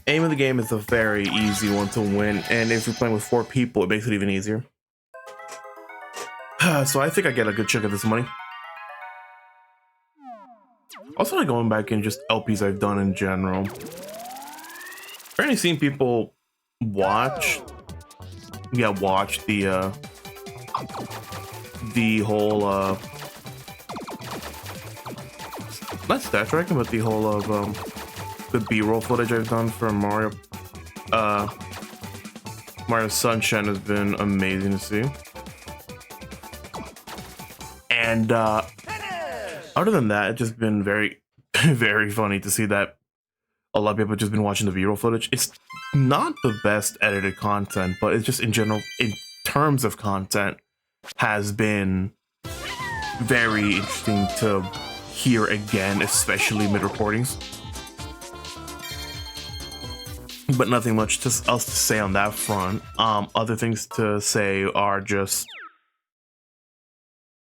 aim of the game is a very easy one to win, and if you're playing with 4 people, it makes it even easier. So I think I get a good chunk of this money. Also, like going back in just LPs I've done in general. I've already seen people watch the whole not stat tracking, but the whole of the B-roll footage I've done for Mario Sunshine has been amazing to see. And other than that, it's just been very very funny to see that a lot of people have just been watching the B-roll footage. It's not the best edited content, but it's just in general, in terms of content, has been very interesting to hear again, especially mid-recordings. But nothing much else to say on that front. Other things to say are just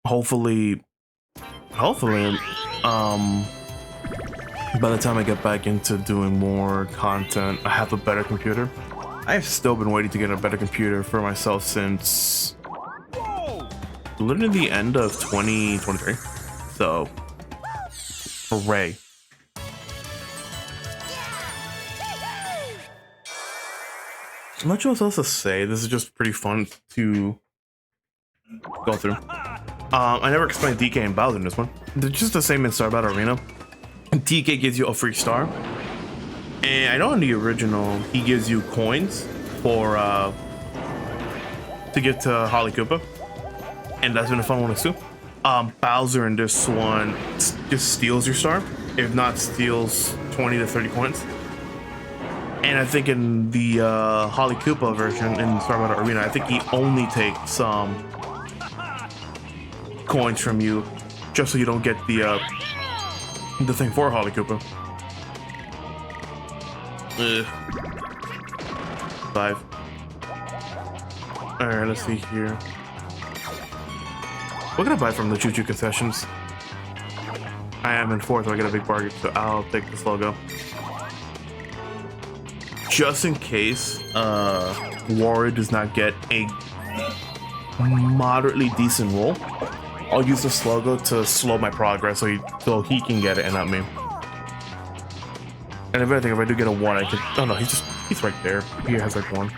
hopefully, by the time I get back into doing more content, I have a better computer. I've still been waiting to get a better computer for myself since literally the end of 2023. So, hooray. I'm not sure what else to say. This is just pretty fun to go through. I never explained DK and Bowser in this one. They're just the same in Star Battle Arena. DK gives you a free star, and I know in the original he gives you coins for to get to Holly Koopa, and that's been a fun one too. Bowser in this one just steals your star, if not steals 20 to 30 coins. And I think in the Holly Koopa version in Star Battle Arena, I think he only takes some coins from you, just so you don't get the thing for Holly Koopa. 5. Alright, let's see here. What can I buy from the Choo Choo concessions? I am in 4th, so I get a big bargain, so I'll take this logo. Just in case Wario does not get a moderately decent roll, I'll use this logo to slow my progress so he can get it and not me. And if I do get a 1, I can. Oh no, he's right there. He has like 1.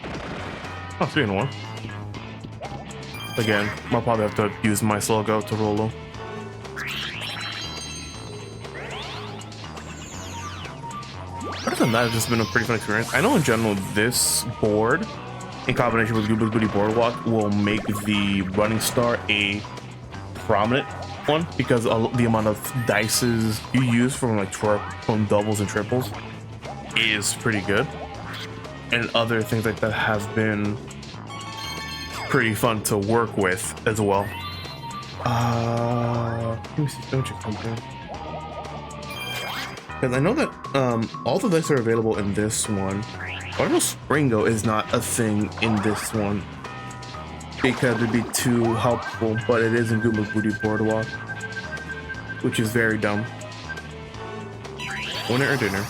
Oh, 3 and 1. Again, I'll probably have to use my logo to roll him. Other than that, it's just been a pretty fun experience. I know in general this board, in combination with Goomba's Booty Boardwalk, will make the running star a prominent one because the amount of dices you use from doubles and triples is pretty good, and other things like that have been pretty fun to work with as well. Let me see. Let me check something. Because I know that all the dice are available in this one. I know Springo is not a thing in this one because it'd be too helpful, but it is in Goomba's Booty Boardwalk, which is very dumb. Winner or dinner?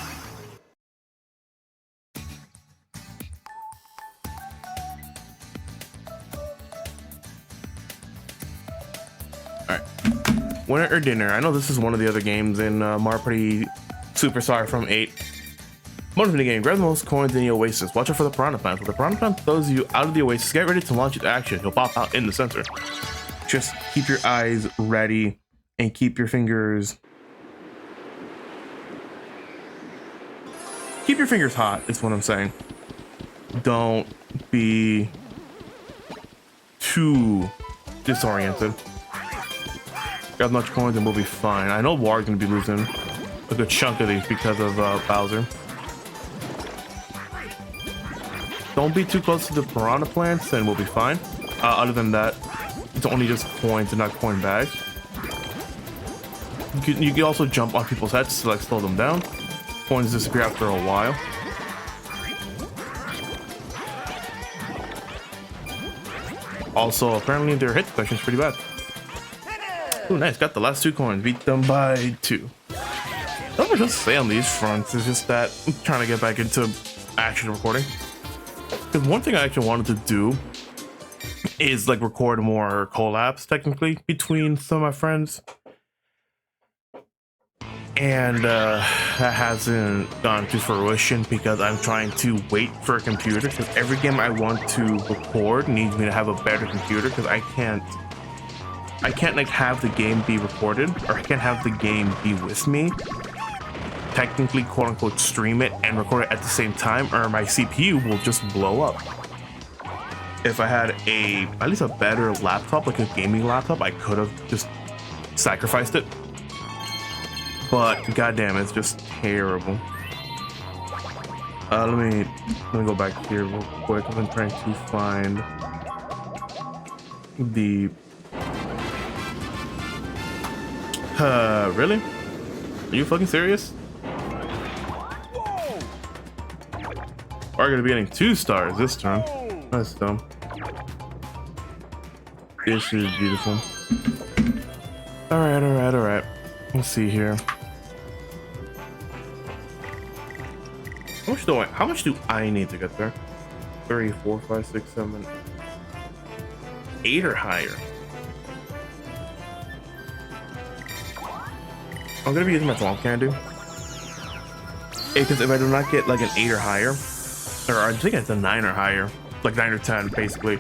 Alright. Winner or dinner? I know this is one of the other games in Mario Party Superstar from 8. Bonus mini game, grab the most coins in the Oasis. Watch out for the Piranha Plant. When the Piranha Plant throws you out of the Oasis, get ready to launch into action. He'll pop out in the center. Just keep your eyes ready and keep your fingers hot, is what I'm saying. Don't be too disoriented. Grab much coins and we'll be fine. I know War's gonna be losing a good chunk of these because of Bowser. Don't be too close to the Piranha Plants and we'll be fine. Other than that, it's only just coins and not coin bags. You can also jump on people's heads to slow them down. Coins disappear after a while. Also, apparently their hit detection is pretty bad. Ooh, nice. Got the last 2 coins. Beat them by 2. Don't just say on these fronts. It's just that I'm trying to get back into actually recording. Because one thing I actually wanted to do is like record more collabs technically between some of my friends. And that hasn't gone to fruition because I'm trying to wait for a computer, because every game I want to record needs me to have a better computer, because I can't like have the game be recorded, or I can't have the game be with me, technically quote unquote stream it and record it at the same time, or my CPU will just blow up. If I had at least a better laptop, like a gaming laptop, I could have just sacrificed it. But goddamn, it's just terrible. Let me go back here real quick. I've been trying to find the. Really? Are you fucking serious? Are gonna be getting 2 stars this time. That's dumb. This is beautiful. All right. Let's see here. How much do I need to get there? 3, 4, 5, 6, 7, 8 or higher. I'm gonna be using my Thwomp Candy. Because if I do not get like an 8 or higher, or I think it's a 9 or higher, like 9 or 10 basically,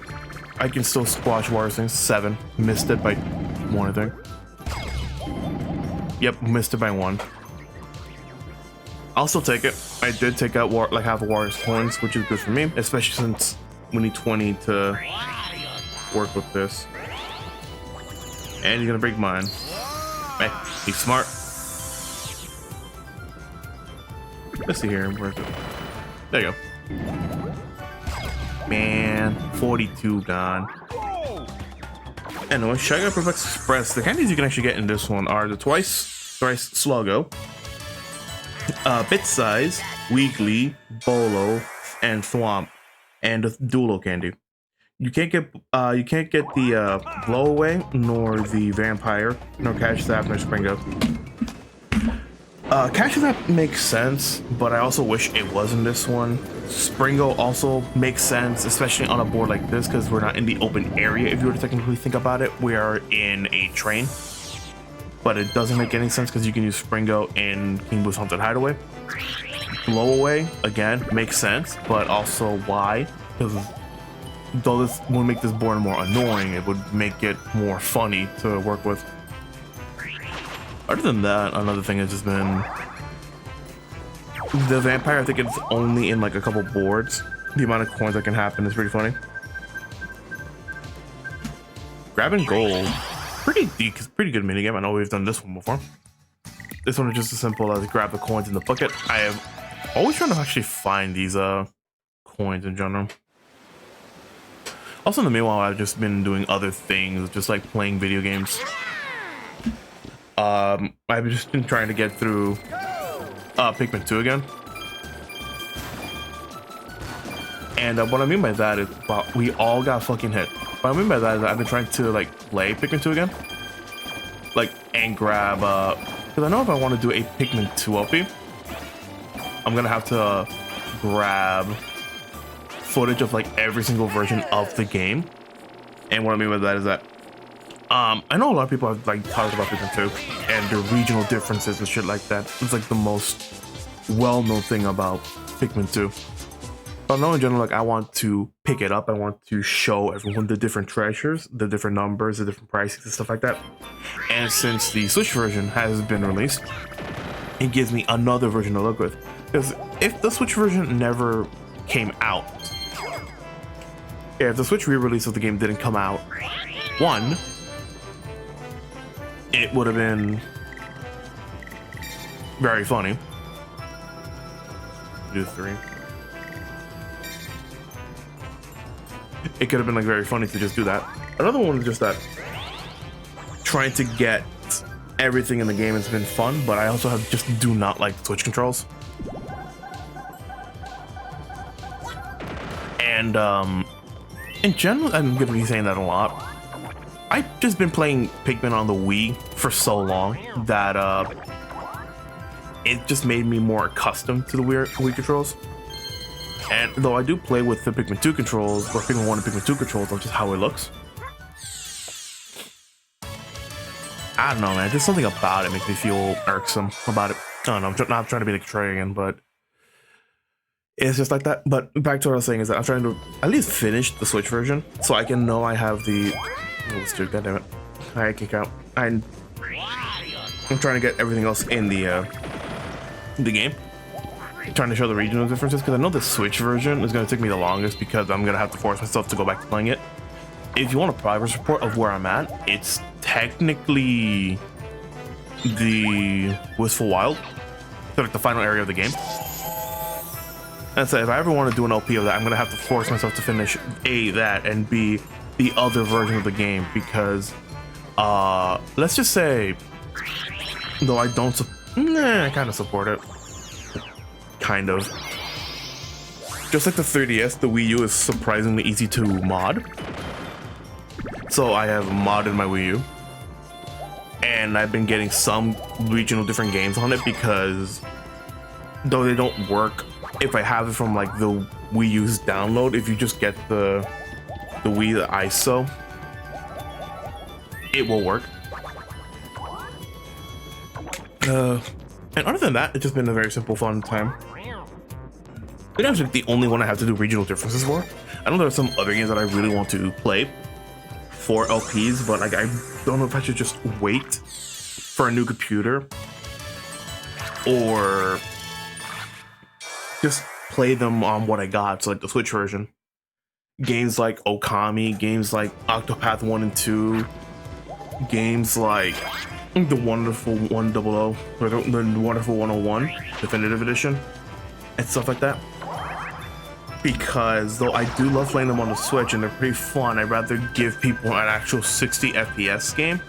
I can still squash water things. 7. Missed it by 1, I think. Yep, missed it by 1. I'll still take it. I did take out like half of Warrior's coins, which is good for me, especially since we need 20 to work with this. And you're gonna break mine. Hey, he's smart. Let's see here. Where's it? There you go. Man, 42 gone. Anyway, Shy Guy Perplex Express. The candies you can actually get in this one are the Thrice Sluggo, Bit Size, Weekly, Bolo, and Thwomp, and the Dulo candy. You can't get the Blow Away, nor the Vampire, nor Cash Zap, nor Springo. Cash Zap makes sense, but I also wish it was in this one. Springo also makes sense, especially on a board like this, because we're not in the open area. If you were to technically think about it, we are in a train. But it doesn't make any sense because you can use Springo in King Boo's Haunted Hideaway. Blow Away, again, makes sense, but also why? Because though this would make this board more annoying, it would make it more funny to work with. Other than that, another thing has just been the Vampire. I think it's only in like a couple boards. The amount of coins that can happen is pretty funny. Grabbing gold. Pretty good minigame. I know we've done this one before. This one is just as simple as grab the coins in the bucket. I am always trying to actually find these coins in general. Also, in the meanwhile, I've just been doing other things, just like playing video games. I've just been trying to get through Pikmin 2 again. And what I mean by that is, well, we all got fucking hit. What I mean by that is I've been trying to like play Pikmin 2 again, like, and grab because I know if I want to do a Pikmin 2 LP, I'm gonna have to grab footage of like every single version of the game. And what I mean by that is that I know a lot of people have like talked about Pikmin 2 and the regional differences and shit like that. It's like the most well-known thing about Pikmin 2. But no, in general, like I want to pick it up. I want to show everyone the different treasures, the different numbers, the different prices and stuff like that. And since the Switch version has been released, it gives me another version to look with. Because if the Switch version never came out, if the Switch re-release of the game didn't come out, one, it would have been very funny. Do 3. It could have been like very funny to just do that. Another one is just that trying to get everything in the game has been fun, but I also just do not like the Switch controls. And in general, I'm gonna be saying that a lot. I've just been playing Pikmin on the Wii for so long that it just made me more accustomed to the Wii controls. And though I do play with the Pikmin 2 controls, or Pikmin 1 and Pikmin 2 controls, of just how it looks. I don't know, man. Just something about it makes me feel irksome about it. I don't know. I'm not trying to be the contrarian, but it's just like that. But back to what I was saying is that I'm trying to at least finish the Switch version so I can know I have the. Oh, let's do it. God damn it! I kick out. I'm trying to get everything else in the game. I'm trying to show the regional differences because I know the Switch version is going to take me the longest because I'm going to have to force myself to go back to playing it. If you want a progress report of where I'm at, it's technically the Wistful Wild, so like the final area of the game. And so if I ever want to do an LP of that, I'm going to have to force myself to finish A, that, and B, the other version of the game because, let's just say, though I don't, I kind of support it. Kind of. Just like the 3DS, the Wii U is surprisingly easy to mod. So I have modded my Wii U. And I've been getting some regional different games on it because though they don't work if I have it from like the Wii U's download, if you just get the Wii, the ISO, it will work. And other than that, it's just been a very simple, fun time. I think I'm the only one I have to do regional differences for. I know there are some other games that I really want to play for LPs, but like I don't know if I should just wait for a new computer or just play them on what I got, so like the Switch version. Games like Okami, games like Octopath 1 and 2, games like the Wonderful 100 or the Wonderful 101 Definitive Edition and stuff like that. Because though I do love playing them on the Switch and they're pretty fun, I'd rather give people an actual 60 FPS game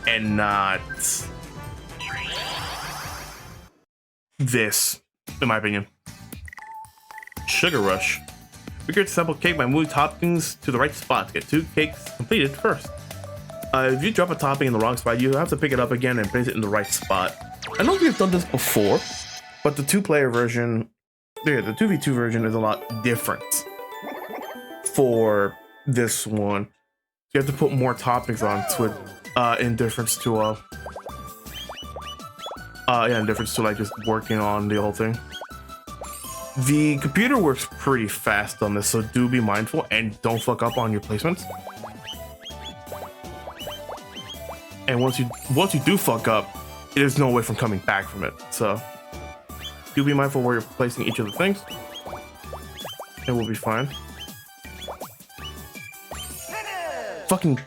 and not this, in my opinion. Sugar Rush. Be great to sample cake by moving toppings to the right spot to get 2 cakes completed first. If you drop a topping in the wrong spot, you have to pick it up again and place it in the right spot. I know we've done this before, but the 2-player version, the 2v2 version is a lot different for this one. You have to put more toppings onto it in difference to in difference to like just working on the whole thing. The computer works pretty fast on this, so do be mindful and don't fuck up on your placements. And once you do fuck up, there's no way from coming back from it. So do be mindful where you're placing each of the things. It will be fine. Fucking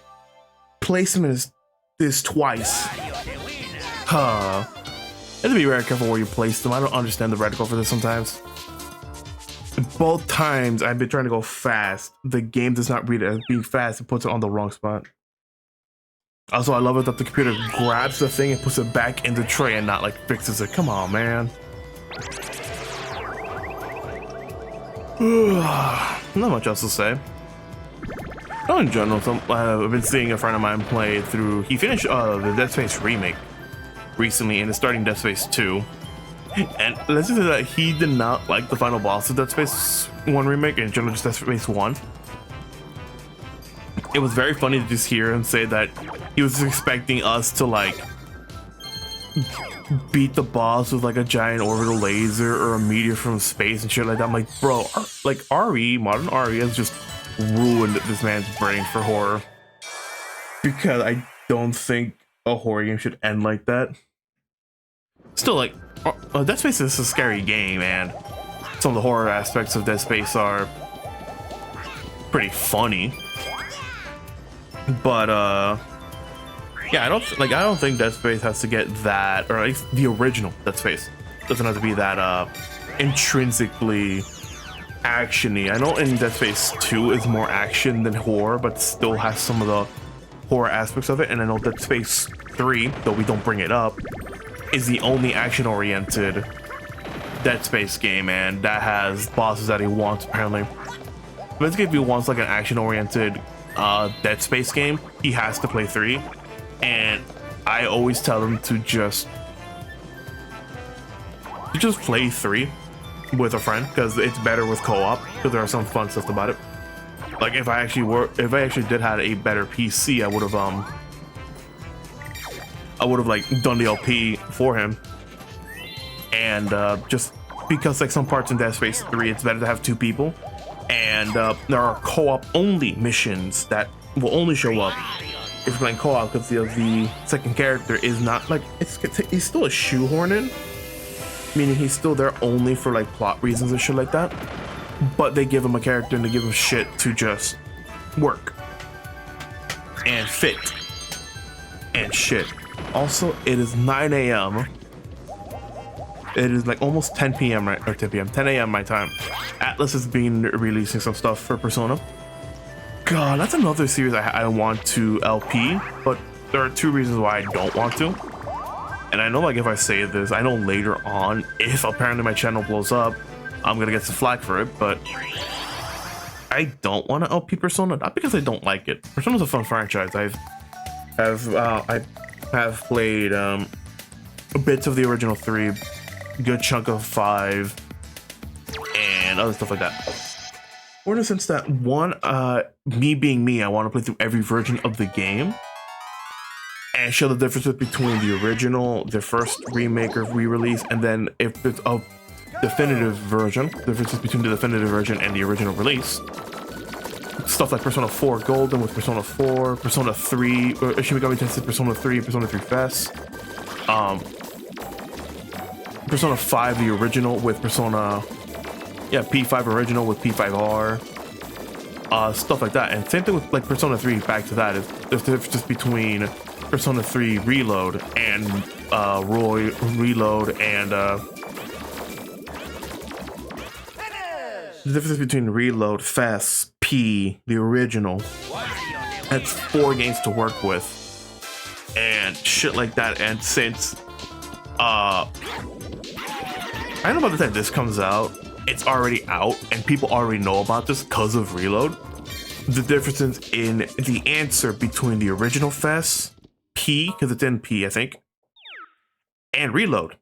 placement is twice. Huh. You have to be very careful where you place them. I don't understand the reticle for this sometimes. Both times I've been trying to go fast, the game does not read it as being fast. It puts it on the wrong spot. Also, I love it that the computer grabs the thing and puts it back in the tray and not like fixes it. Come on, man. Not much else to say. Oh, in general, I've been seeing a friend of mine play through. He finished the Dead Space remake recently and is starting Dead Space 2. And let's just say that he did not like the final boss of Dead Space 1 remake, and in general just Dead Space 1. It was very funny to just hear him say that he was expecting us to like beat the boss with like a giant orbital laser or a meteor from space and shit like that. I'm like, bro, like modern RE has just ruined this man's brain for horror. Because I don't think a horror game should end like that. Still, like, Dead Space is a scary game, and some of the horror aspects of Dead Space are pretty funny. But yeah, I don't think Dead Space has to get that, or at least the original Dead Space doesn't have to be that intrinsically actiony. I know in Dead Space 2 is more action than horror, but still has some of the horror aspects of it. And I know Dead Space 3, though we don't bring it up, is the only action-oriented Dead Space game, and that has bosses that he wants apparently. Basically, if he wants like an action-oriented Dead Space game, he has to play 3. And I always tell him to just play 3 with a friend because it's better with co-op because there are some fun stuff about it. Like if I actually did have a better PC, I would have like done the LP for him. And just because like some parts in Dead Space 3, it's better to have 2 people. And there are co-op only missions that will only show up if you're playing co-op because the second character is not like he's still a shoehorn in, meaning he's still there only for like plot reasons and shit like that. But they give him a character and they give him shit to just work and fit and shit. Also, it is 9 a.m. It is like almost 10 p.m. right, or 10 p.m. 10 a.m. my time. Atlas has been releasing some stuff for Persona. God, that's another series I want to LP, but there are 2 reasons why I don't want to. And I know like if I say this, I know later on, if apparently my channel blows up, I'm gonna get some flack for it, but I don't want to LP Persona, not because I don't like it. Persona's a fun franchise. I have played bits of the original 3, good chunk of 5, and other stuff like that. Or in the sense that one, me being me, I want to play through every version of the game and show the differences between the original, the first remake or re-release, and then if it's a definitive version, the differences between the definitive version and the original release. Stuff like Persona 4 Golden with Persona 4, Persona 3, or Shin Megami Tensei Persona 3, Persona 3 Fest, Persona 5 the original with Persona, P5 original with P5R, stuff like that. And same thing with like Persona 3. Back to that, is the difference between Persona 3 Reload and Roy Reload and the difference between Reload, Fest, P, the original. That's 4 games to work with and shit like that. And since I don't know, by the time this comes out, it's already out and people already know about this because of Reload. The differences in the answer between the original Fest, P, because it's in P, I think, and Reload.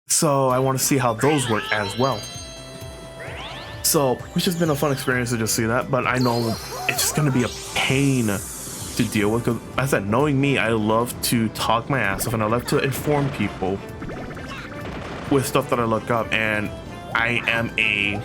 So I want to see how those work as well. So it's just been a fun experience to just see that, but I know it's just gonna be a pain to deal with because, as I said, knowing me, I love to talk my ass off and I love to inform people with stuff that I look up, and I am a